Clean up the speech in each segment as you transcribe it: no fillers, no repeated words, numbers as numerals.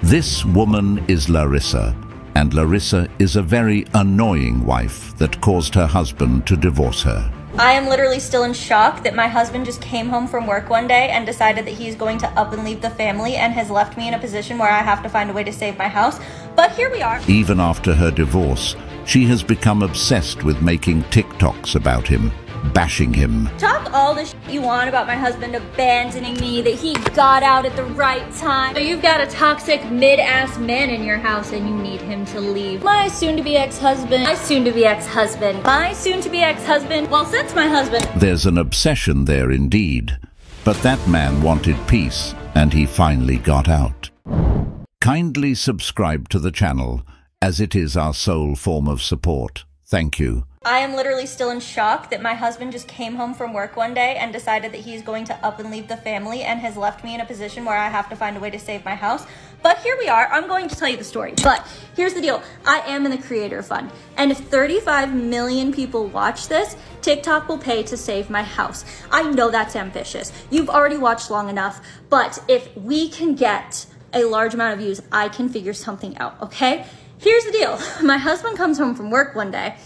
This woman is Larissa, and Larissa is a very annoying wife that caused her husband to divorce her. I am literally still in shock that my husband just came home from work one day and decided that he's going to up and leave the family and has left me in a position where I have to find a way to save my house. But here we are. Even after her divorce, she has become obsessed with making TikToks about him, bashing him. Talk all the shit you want about my husband abandoning me, that he got out at the right time. So you've got a toxic mid-ass man in your house and you need him to leave. My soon-to-be ex-husband, well, since my husband. There's an obsession there indeed, but that man wanted peace and he finally got out. Kindly subscribe to the channel, as it is our sole form of support. Thank you. I am literally still in shock that my husband just came home from work one day and decided that he's going to up and leave the family and has left me in a position where I have to find a way to save my house. But here we are. I'm going to tell you the story. But here's the deal. I am in the creator fund. And if 35 million people watch this, TikTok will pay to save my house. I know that's ambitious. You've already watched long enough. But if we can get a large amount of views, I can figure something out, okay? Here's the deal. My husband comes home from work one day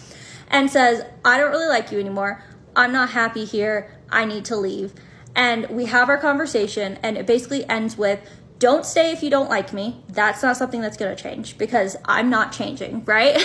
and says, I don't really like you anymore. I'm not happy here. I need to leave. And we have our conversation and it basically ends with, don't stay if you don't like me. That's not something that's gonna change because I'm not changing, right?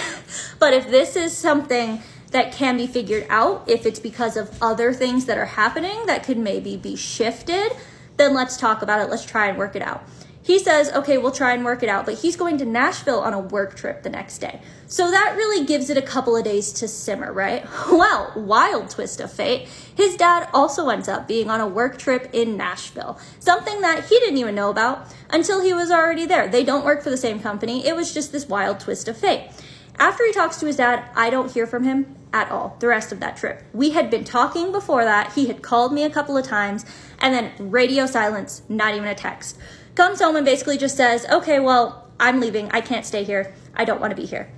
But if this is something that can be figured out, if it's because of other things that are happening that could maybe be shifted, then let's talk about it. Let's try and work it out. He says, okay, we'll try and work it out, but he's going to Nashville on a work trip the next day. So that really gives it a couple of days to simmer, right? Well, wild twist of fate. His dad also ends up being on a work trip in Nashville, something that he didn't even know about until he was already there. They don't work for the same company. It was just this wild twist of fate. After he talks to his dad, I don't hear from him at all the rest of that trip. We had been talking before that. He had called me a couple of times and then radio silence, not even a text. Comes home and basically just says, okay, well, I'm leaving. I can't stay here. I don't want to be here.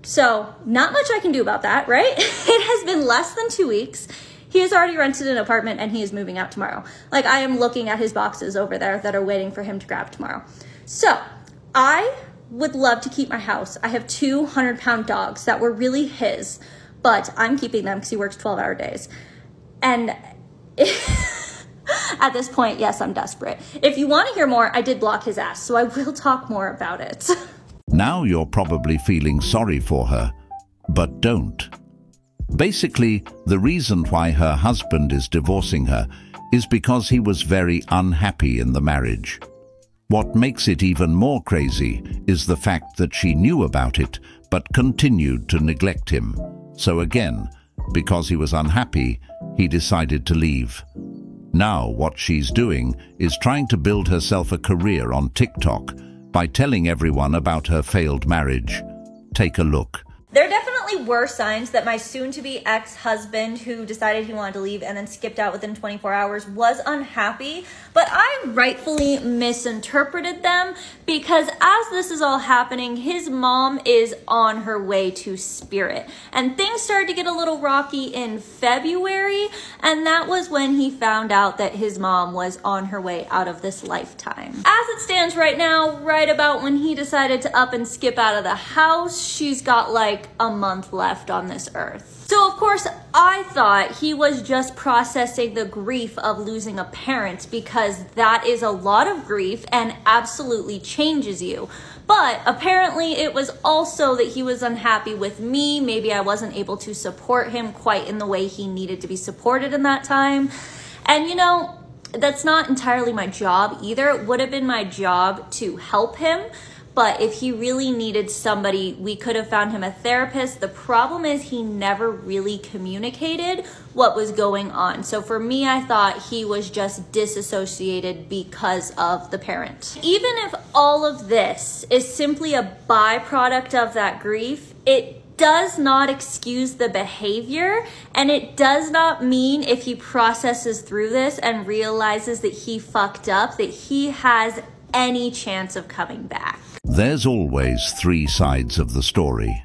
So not much I can do about that, right? It has been less than 2 weeks. He has already rented an apartment and he is moving out tomorrow. Like I am looking at his boxes over there that are waiting for him to grab tomorrow. So I would love to keep my house. I have 200-pound dogs that were really his, but I'm keeping them because he works 12-hour days. And at this point, yes, I'm desperate. If you want to hear more, I did block his ass, so I will talk more about it. Now you're probably feeling sorry for her, but don't. Basically, the reason why her husband is divorcing her is because he was very unhappy in the marriage. What makes it even more crazy is the fact that she knew about it, but continued to neglect him. So again, because he was unhappy, he decided to leave. Now what she's doing is trying to build herself a career on TikTok by telling everyone about her failed marriage. Take a look. There definitely were signs that my soon-to-be ex-husband, who decided he wanted to leave and then skipped out within 24 hours, was unhappy, but I rightfully misinterpreted them because as this is all happening, his mom is on her way to Spirit. And things started to get a little rocky in February, and that was when he found out that his mom was on her way out of this lifetime. As it stands right now, right about when he decided to up and skip out of the house, she's got like a month left on this earth. So of course I thought he was just processing the grief of losing a parent because that is a lot of grief and absolutely changes you. But apparently it was also that he was unhappy with me. Maybe I wasn't able to support him quite in the way he needed to be supported in that time. And you know, that's not entirely my job either. It would have been my job to help him. But if he really needed somebody, we could have found him a therapist. The problem is he never really communicated what was going on. So for me, I thought he was just disassociated because of the parent. Even if all of this is simply a byproduct of that grief, it does not excuse the behavior, and it does not mean if he processes through this and realizes that he fucked up, that he has any chance of coming back. There's always three sides of the story.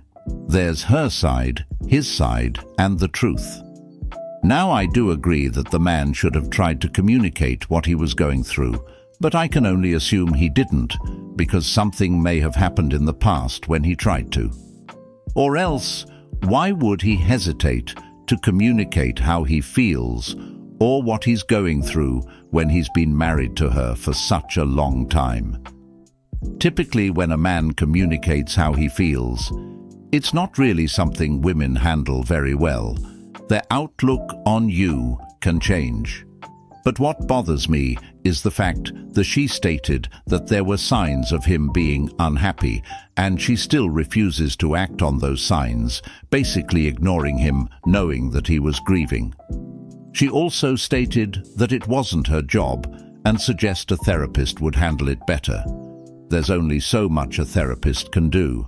There's her side, his side, and the truth. Now I do agree that the man should have tried to communicate what he was going through, But I can only assume he didn't, because something may have happened in the past when he tried to. Or else, why would he hesitate to communicate how he feels or what he's going through when he's been married to her for such a long time? Typically, when a man communicates how he feels, it's not really something women handle very well. Their outlook on you can change. But what bothers me is the fact that she stated that there were signs of him being unhappy, and she still refuses to act on those signs, basically ignoring him, knowing that he was grieving. She also stated that it wasn't her job and suggests a therapist would handle it better. There's only so much a therapist can do.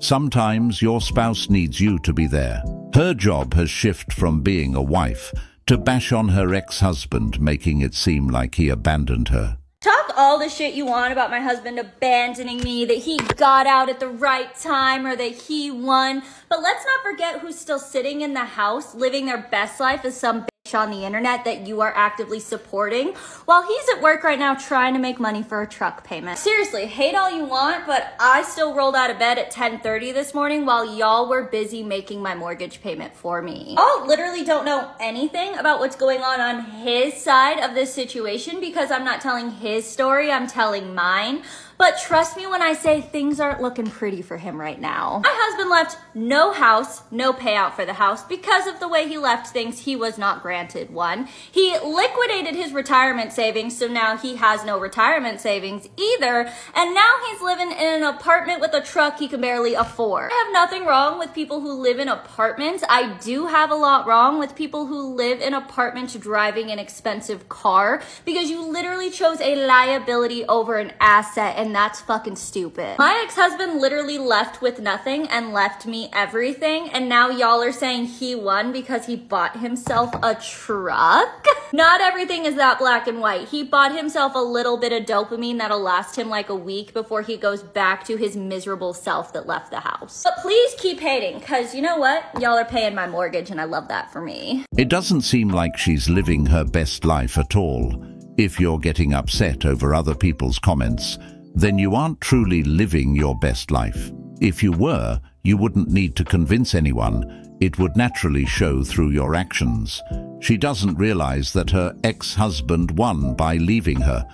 Sometimes your spouse needs you to be there. Her job has shifted from being a wife to bash on her ex-husband, making it seem like he abandoned her. Talk all the shit you want about my husband abandoning me, that he got out at the right time, or that he won. But let's not forget who's still sitting in the house, living their best life as some bitch on the internet that you are actively supporting, while he's at work right now trying to make money for a truck payment. Seriously, hate all you want, but I still rolled out of bed at 10:30 this morning while y'all were busy making my mortgage payment for me. Y'all literally don't know anything about what's going on his side of this situation, because I'm not telling his story, I'm telling mine. But trust me when I say things aren't looking pretty for him right now. My husband left no house, no payout for the house. Because of the way he left things, he was not granted one. He liquidated his retirement savings, so now he has no retirement savings either. And now he's living in an apartment with a truck he can barely afford. I have nothing wrong with people who live in apartments. I do have a lot wrong with people who live in apartments driving an expensive car, because you literally chose a liability over an asset, and that's fucking stupid. My ex-husband literally left with nothing and left me everything, and now y'all are saying he won because he bought himself a truck? Not everything is that black and white. He bought himself a little bit of dopamine that'll last him like a week before he goes back to his miserable self that left the house. But please keep hating, because you know what? Y'all are paying my mortgage, and I love that for me. It doesn't seem like she's living her best life at all. If you're getting upset over other people's comments, then you aren't truly living your best life. If you were, you wouldn't need to convince anyone. It would naturally show through your actions. She doesn't realize that her ex-husband won by leaving her,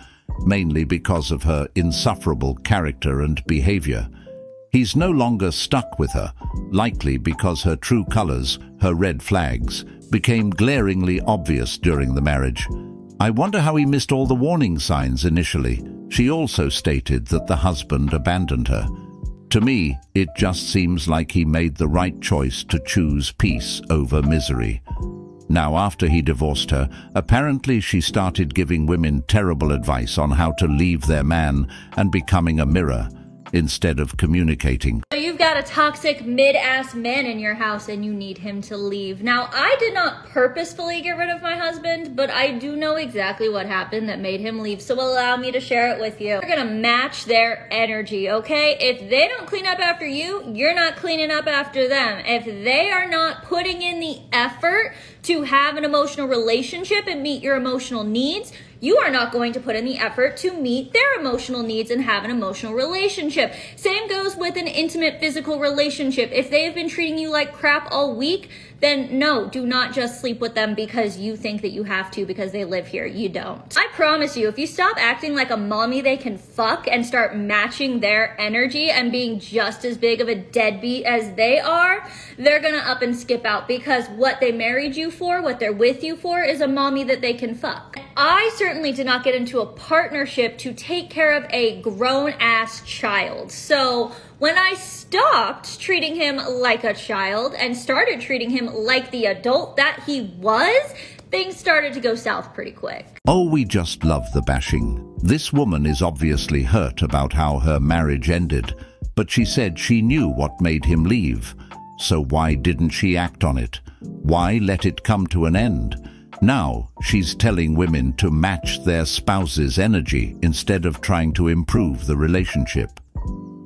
mainly because of her insufferable character and behavior. He's no longer stuck with her, likely because her true colors, her red flags, became glaringly obvious during the marriage. I wonder how he missed all the warning signs initially. She also stated that the husband abandoned her. To me, it just seems like he made the right choice to choose peace over misery. Now, after he divorced her, apparently she started giving women terrible advice on how to leave their man and becoming a mirror instead of communicating. So you've got a toxic mid-ass man in your house and you need him to leave. Now, I did not purposefully get rid of my husband, but I do know exactly what happened that made him leave, so allow me to share it with you. You're gonna match their energy, okay? If they don't clean up after you, you're not cleaning up after them. If they are not putting in the effort to have an emotional relationship and meet your emotional needs, you are not going to put in the effort to meet their emotional needs and have an emotional relationship. Same goes with an intimate physical relationship. If they have been treating you like crap all week, then no, do not just sleep with them because you think that you have to because they live here. You don't. I promise you, if you stop acting like a mommy they can fuck and start matching their energy and being just as big of a deadbeat as they are, they're gonna up and skip out, because what they married you for, what they're with you for, is a mommy that they can fuck. I certainly did not get into a partnership to take care of a grown-ass child. So when I stopped treating him like a child and started treating him like the adult that he was, things started to go south pretty quick. Oh, we just love the bashing. This woman is obviously hurt about how her marriage ended, but she said she knew what made him leave. So why didn't she act on it? Why let it come to an end? Now she's telling women to match their spouse's energy instead of trying to improve the relationship.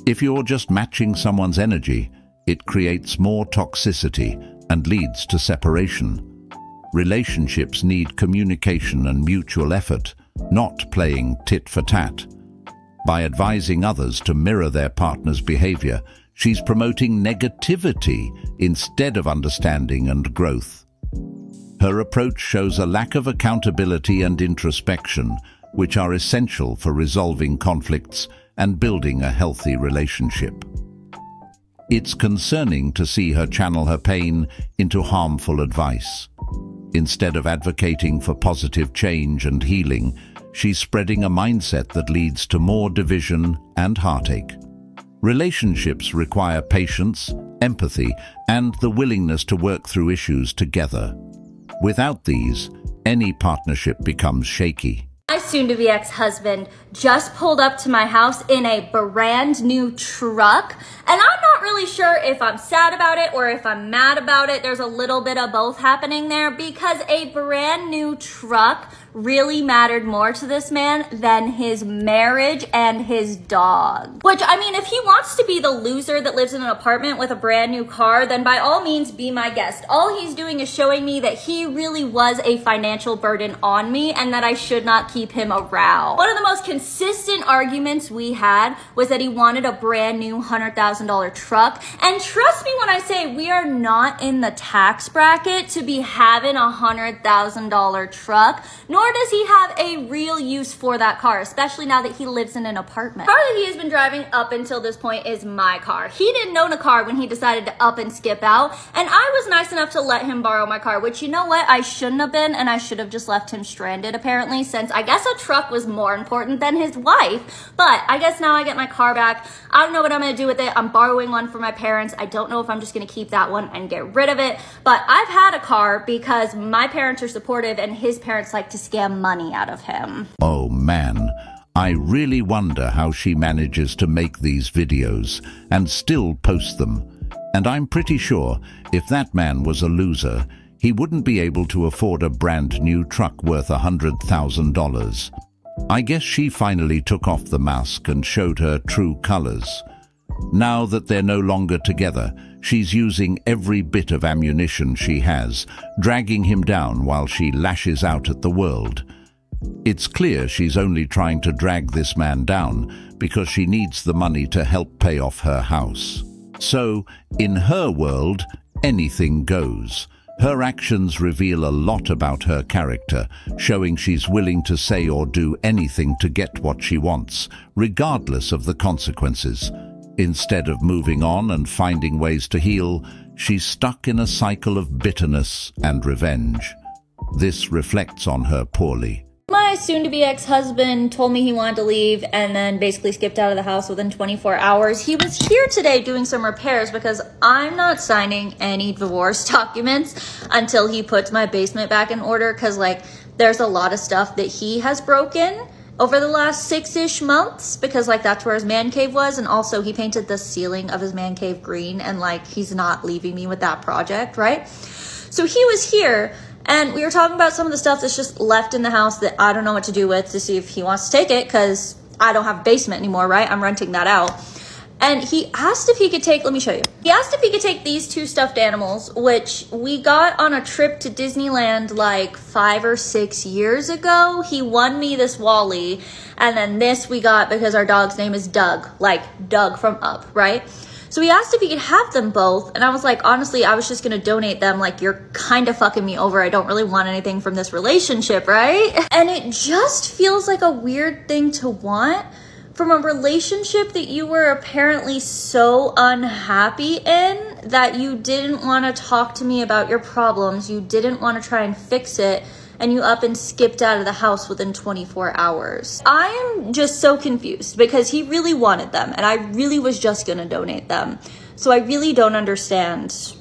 If you're just matching someone's energy, it creates more toxicity and leads to separation. Relationships need communication and mutual effort, not playing tit for tat. By advising others to mirror their partner's behavior, she's promoting negativity instead of understanding and growth. Her approach shows a lack of accountability and introspection, which are essential for resolving conflicts and building a healthy relationship. It's concerning to see her channel her pain into harmful advice. Instead of advocating for positive change and healing, she's spreading a mindset that leads to more division and heartache. Relationships require patience, empathy, and the willingness to work through issues together. Without these, any partnership becomes shaky. My soon-to-be ex-husband just pulled up to my house in a brand new truck, and I'm not really sure if I'm sad about it or if I'm mad about it. There's a little bit of both happening there, because a brand new truck really mattered more to this man than his marriage and his dog. Which, I mean, if he wants to be the loser that lives in an apartment with a brand new car, then by all means be my guest. All he's doing is showing me that he really was a financial burden on me and that I should not keep him around. One of the most consistent arguments we had was that he wanted a brand new $100,000 truck. And trust me when I say we are not in the tax bracket to be having a $100,000 truck, nor does he have a real use for that car, especially now that he lives in an apartment. The car that he has been driving up until this point is my car. He didn't own a car when he decided to up and skip out, and I was nice enough to let him borrow my car, which, you know what, I shouldn't have been, and I should have just left him stranded, apparently, since I guess a truck was more important than his wife. But I guess now I get my car back. I don't know what I'm gonna do with it. I'm borrowing one from my parents. I don't know if I'm just gonna keep that one and get rid of it, but I've had a car because my parents are supportive and his parents like to scam money out of him. Oh man, I really wonder how she manages to make these videos and still post them. And I'm pretty sure if that man was a loser, he wouldn't be able to afford a brand new truck worth $100,000. I guess she finally took off the mask and showed her true colors. Now that they're no longer together, she's using every bit of ammunition she has, dragging him down while she lashes out at the world. It's clear she's only trying to drag this man down because she needs the money to help pay off her house. So, in her world, anything goes. Her actions reveal a lot about her character, showing she's willing to say or do anything to get what she wants, regardless of the consequences. Instead of moving on and finding ways to heal, she's stuck in a cycle of bitterness and revenge. This reflects on her poorly. My soon-to-be ex-husband told me he wanted to leave and then basically skipped out of the house within 24 hours. He was here today doing some repairs because I'm not signing any divorce documents until he puts my basement back in order, because like there's a lot of stuff that he has broken over the last 6-ish months, because like that's where his man cave was, and also he painted the ceiling of his man cave green, and like he's not leaving me with that project, right? So he was here, and we were talking about some of the stuff that's just left in the house that I don't know what to do with, to see if he wants to take it, because I don't have a basement anymore, right? I'm renting that out. And he asked if he could take, let me show you. He asked if he could take these 2 stuffed animals, which we got on a trip to Disneyland like 5 or 6 years ago. He won me this Wally, and then this we got because our dog's name is Doug, like Doug from Up, right? So he asked if he could have them both, and I was like, honestly, I was just gonna donate them. Like, you're kind of fucking me over. I don't really want anything from this relationship, right? And it just feels like a weird thing to want from a relationship that you were apparently so unhappy in that you didn't want to talk to me about your problems, you didn't want to try and fix it, and you up and skipped out of the house within 24 hours. I am just so confused because he really wanted them and I really was just gonna donate them. So I really don't understand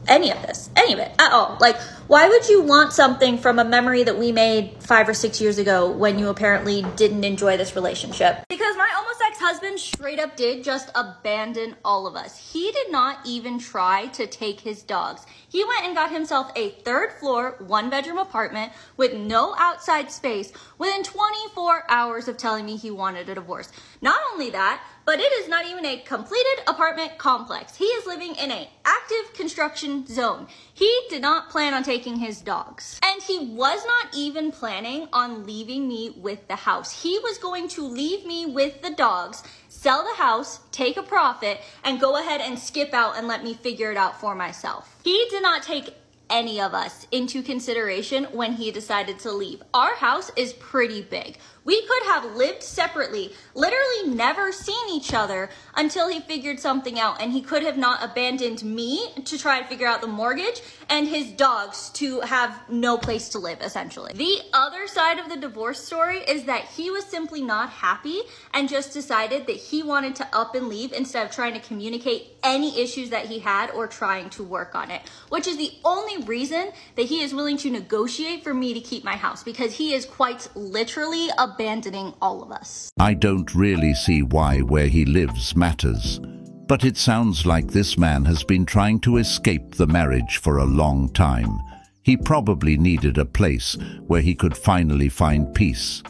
any of this, any of it at all. Like, why would you want something from a memory that we made 5 or 6 years ago when you apparently didn't enjoy this relationship? Because my almost ex-husband straight up did just abandon all of us. He did not even try to take his dogs. He went and got himself a 3rd floor, 1-bedroom apartment with no outside space within 24 hours. hours of telling me he wanted a divorce. Not only that, but it is not even a completed apartment complex. He is living in an active construction zone. He did not plan on taking his dogs. And he was not even planning on leaving me with the house. He was going to leave me with the dogs, sell the house, take a profit, and go ahead and skip out and let me figure it out for myself. He did not take any of us into consideration when he decided to leave. Our house is pretty big. We could have lived separately, literally never seen each other until he figured something out, and he could have not abandoned me to try to figure out the mortgage and his dogs to have no place to live, essentially. The other side of the divorce story is that he was simply not happy and just decided that he wanted to up and leave instead of trying to communicate any issues that he had or trying to work on it, which is the only reason that he is willing to negotiate for me to keep my house, because he is quite literally abandoning all of us. I don't really see why where he lives matters, but it sounds like this man has been trying to escape the marriage for a long time. He probably needed a place where he could finally find peace.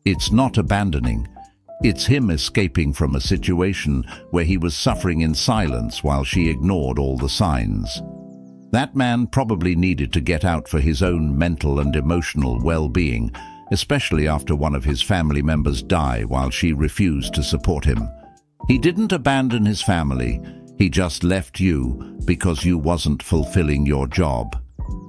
It's not abandoning. It's him escaping from a situation where he was suffering in silence while she ignored all the signs. That man probably needed to get out for his own mental and emotional well-being, especially after one of his family members died while she refused to support him. He didn't abandon his family, he just left you because you wasn't fulfilling your job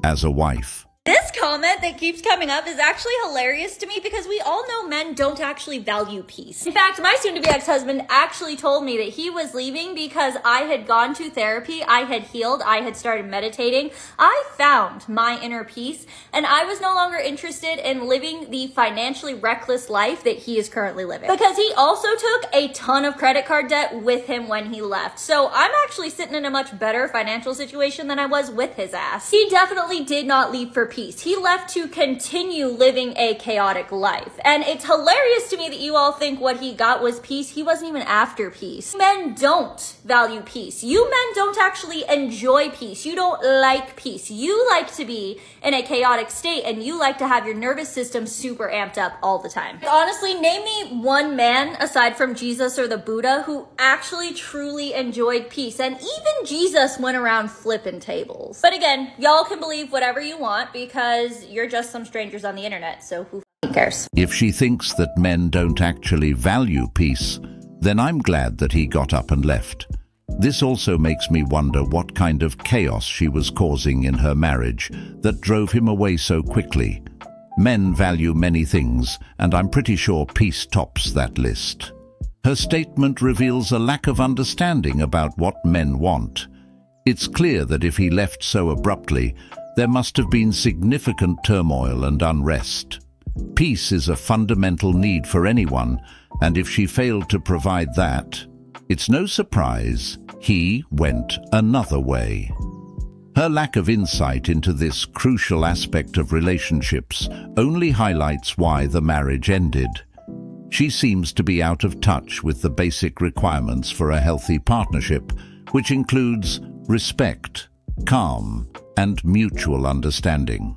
as a wife. This comment that keeps coming up is actually hilarious to me because we all know men don't actually value peace. In fact, my soon-to-be ex-husband actually told me that he was leaving because I had gone to therapy, I had healed, I had started meditating, I found my inner peace, and I was no longer interested in living the financially reckless life that he is currently living. Because he also took a ton of credit card debt with him when he left. So I'm actually sitting in a much better financial situation than I was with his ass. He definitely did not leave for peace. He left to continue living a chaotic life. And it's hilarious to me that you all think what he got was peace. He wasn't even after peace. Men don't value peace. You men don't actually enjoy peace. You don't like peace. You like to be in a chaotic state, and you like to have your nervous system super amped up all the time. Honestly, name me one man aside from Jesus or the Buddha who actually truly enjoyed peace. And even Jesus went around flipping tables. But again, y'all can believe whatever you want because you're just some strangers on the internet, so who cares? If she thinks that men don't actually value peace, then I'm glad that he got up and left. This also makes me wonder what kind of chaos she was causing in her marriage that drove him away so quickly. Men value many things, and I'm pretty sure peace tops that list. Her statement reveals a lack of understanding about what men want. It's clear that if he left so abruptly, there must have been significant turmoil and unrest. Peace is a fundamental need for anyone, and if she failed to provide that, it's no surprise he went another way. Her lack of insight into this crucial aspect of relationships only highlights why the marriage ended. She seems to be out of touch with the basic requirements for a healthy partnership, which includes respect, calm, and mutual understanding.